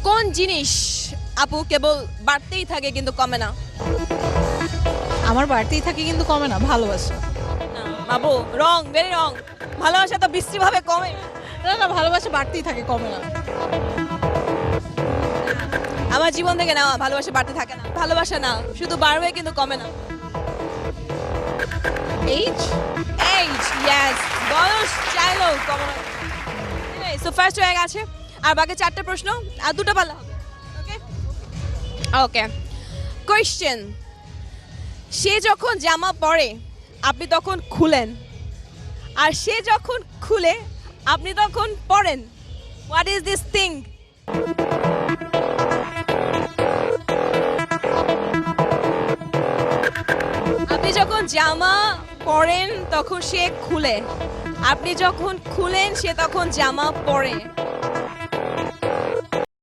কোন জিনিস আপু কেবল বাড়তেই থাকে কিন্তু কমে না? আমার বাড়তেই থাকে কিন্তু কমে না, ভালোবাসা। না আপু, রং, ভেরি রং। ভালোবাসা তো বিশ্রীভাবে কমে। না না, ভালোবাসা বাড়তেই থাকে, কমে না। আমার জীবন থেকে নেওয়া, ভালোবাসা বাড়তে থাকে না। ভালোবাসা না, শুধু বাড়বে কিন্তু কমে না। এইজ। Age, yes. বয়স চাইলেও কমে না। সো ফার্স্ট হয়ে গেছে, আর বাকি 4টে প্রশ্ন, আর 2টা পালা হবে। ওকে ওকে। কোয়েশ্চেন: সে যখন জামা পরে আপনি তখন খুলেন, আর সে যখন খুলে আপনি তখন পরেন। What is this thing? আপনি যখন জামা পরেন তখন সে খুলে, আপনি যখন খুলেন সে তখন জামা পরে।